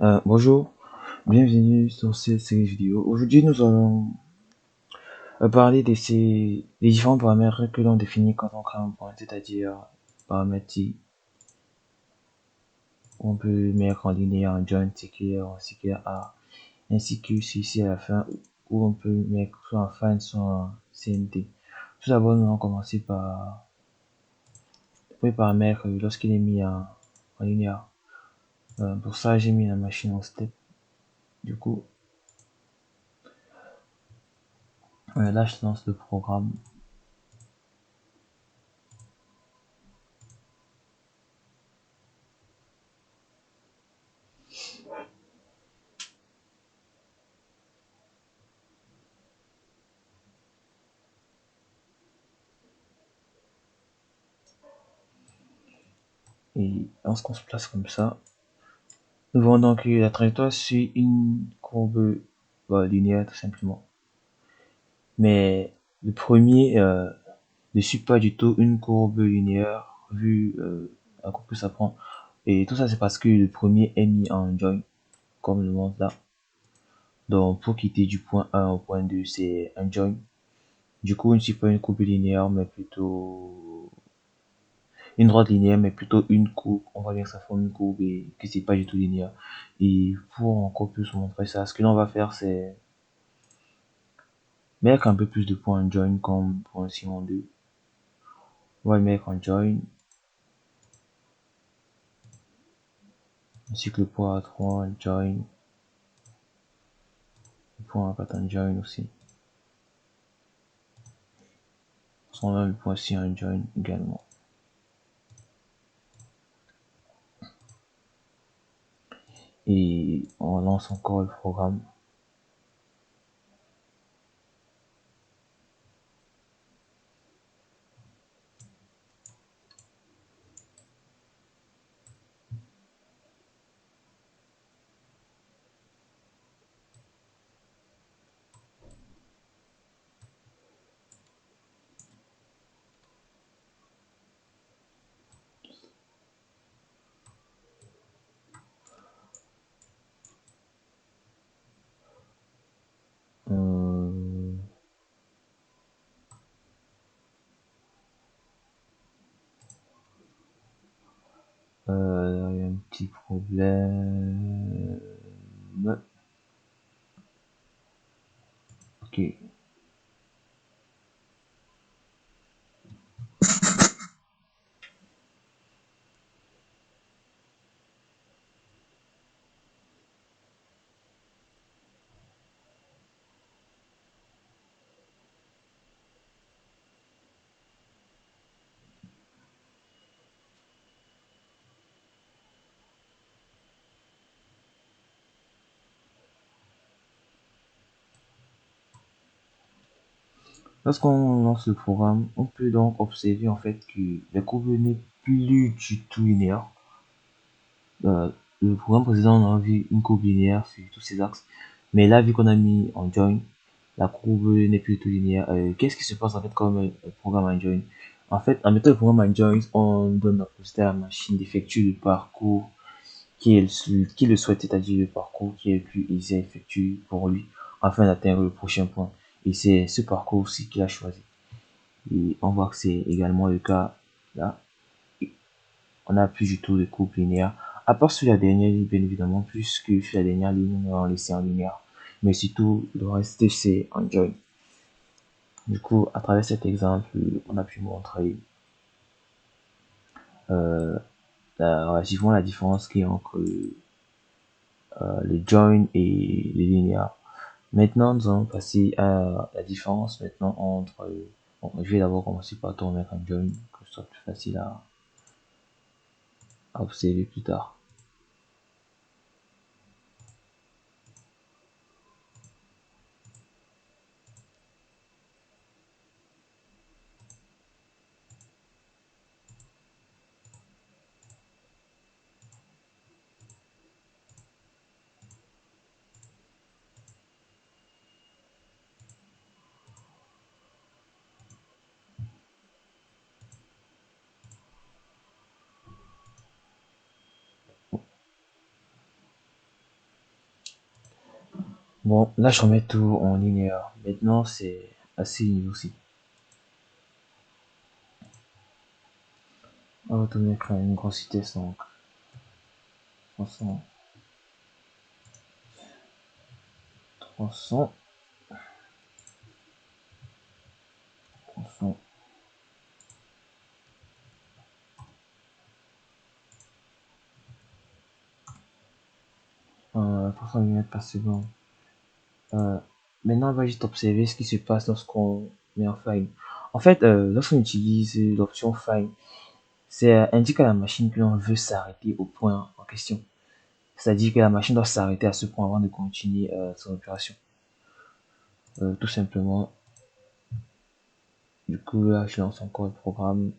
Bonjour, bienvenue sur cette série vidéo. Aujourd'hui, nous allons parler des différents paramètres que l'on définit quand on crée un point, c'est-à-dire paramètres types. On peut mettre en linéaire, en join, CQR, en CQRA, ainsi que ceci à la fin, où on peut mettre soit en fin, soit en CNT. Tout d'abord, nous allons commencer par le premier paramètre lorsqu'il est mis en linéaire. Pour ça, j'ai mis la machine en step. Du coup, là, je lance le programme. Et lorsqu'on se place comme ça, nous voyons donc que la trajectoire suit une courbe linéaire tout simplement. Mais le premier ne suit pas du tout une courbe linéaire vu la courbe que ça prend. Et tout ça c'est parce que le premier est mis en join, comme le montre là. Donc pour quitter du point 1 au point 2, c'est un join. Du coup, il ne suit pas une courbe linéaire, mais plutôt une droite linéaire, mais plutôt une courbe. On voit bien que ça forme une courbe et que c'est pas du tout linéaire. Et pour encore plus montrer ça, ce que l'on va faire, c'est mettre un peu plus de points en join comme pour un Simon 2. On va le mettre en join. Ainsi que le point A3 en join. Le point A4 en join aussi. On a le point C en join également. Et on lance encore le programme. Euh, il y a un petit problème. Ok. Lorsqu'on lance le programme, on peut donc observer en fait que la courbe n'est plus du tout linéaire. Le programme précédent, on a vu une courbe linéaire sur tous ces axes. Mais là, vu qu'on a mis en join, la courbe n'est plus du tout linéaire. Qu'est-ce qui se passe en fait comme programme en join? En fait, en mettant le programme en join, on donne la possibilité à la machine d'effectuer le parcours qui le souhaite, c'est-à-dire le parcours qui est le plus aisé à effectuer pour lui afin d'atteindre le prochain point. Et c'est ce parcours-ci qu'il a choisi. Et on voit que c'est également le cas là. On n'a plus du tout de coupe linéaire. À part sur la dernière ligne, bien évidemment, puisque sur la dernière ligne, on va laisser en linéaire. Mais surtout, le reste, c'est en join. Du coup, à travers cet exemple, on a pu montrer euh, relativement la différence qu'il y a entre les join et les linéaires. Maintenant, nous allons passer à la différence maintenant entre... bon, je vais d'abord commencer par tout remettre en join, que ce soit plus facile à observer plus tard. Bon, là je remets tout en linéaire. Maintenant c'est assez linéaire aussi. On va tout mettre à une grosse vitesse, donc 300, 300, 300, 300 mm par seconde. Euh, Maintenant, on va juste observer ce qui se passe lorsqu'on met en fine. En fait, lorsqu'on utilise l'option fine, c'est indique à la machine que l'on veut s'arrêter au point en question. C'est-à-dire que la machine doit s'arrêter à ce point avant de continuer son opération. Tout simplement. Du coup, là, je lance encore le programme.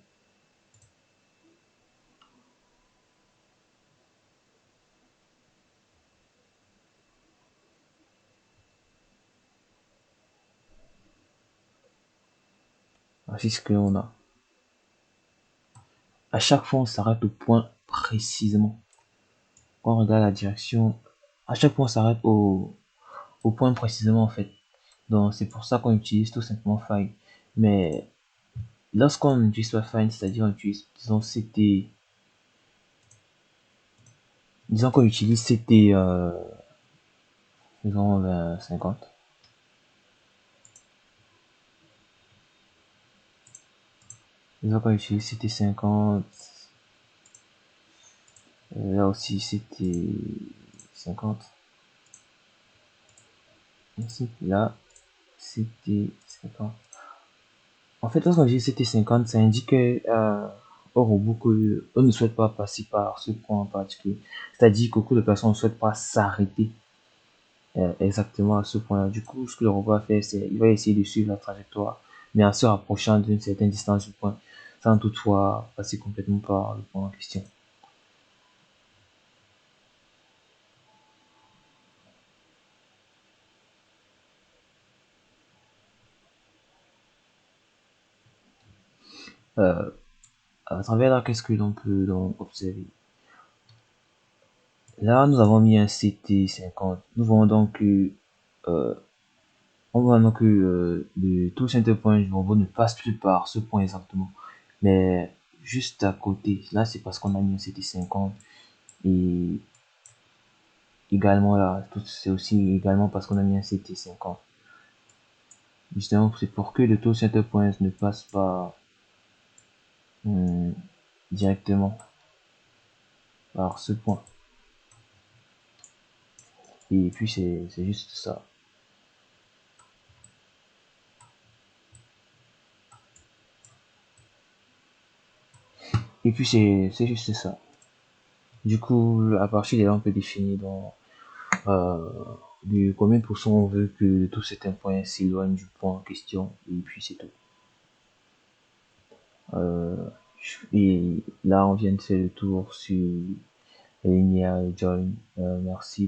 Voici ce que l'on a. À chaque fois, on s'arrête au point précisément. Quand on regarde la direction, à chaque fois, on s'arrête au point précisément en fait. Donc, c'est pour ça qu'on utilise tout simplement find. Mais lorsqu'on n'utilise pas find, c'est-à-dire on utilise, disons, disons qu'on utilise CT, disons, 50. Disons qu'on utilise CT 50. Là aussi, CT 50. Ici, là, CT 50. En fait, lorsqu'on dit CT50, ça indique au robot qu'on ne souhaite pas passer par ce point en particulier. C'est-à-dire que beaucoup de personnes ne souhaitent pas s'arrêter exactement à ce point-là. Du coup, ce que le robot va faire, c'est il va essayer de suivre la trajectoire, mais en se rapprochant d'une certaine distance du point, sans toutefois passer complètement par le point en question. Euh, à travers là, qu'est-ce que l'on peut donc observer? Là, nous avons mis un CT50. Nous voyons donc que euh, on voit donc que le tout center point du robot ne passe plus par ce point exactement, mais juste à côté. Là, c'est parce qu'on a mis un CT50 et également là, c'est aussi également parce qu'on a mis un CT50. Justement, c'est pour que le tout center point ne passe pas hum, directement par ce point. Et puis c'est juste ça. Et puis c'est juste ça. Du coup, à partir de là, on peut définir donc euh, de combien de pourcents on veut que tout cet point s'éloigne du point en question, et puis c'est tout. Euh, et là, on vient de faire le tour sur Linear Join. Merci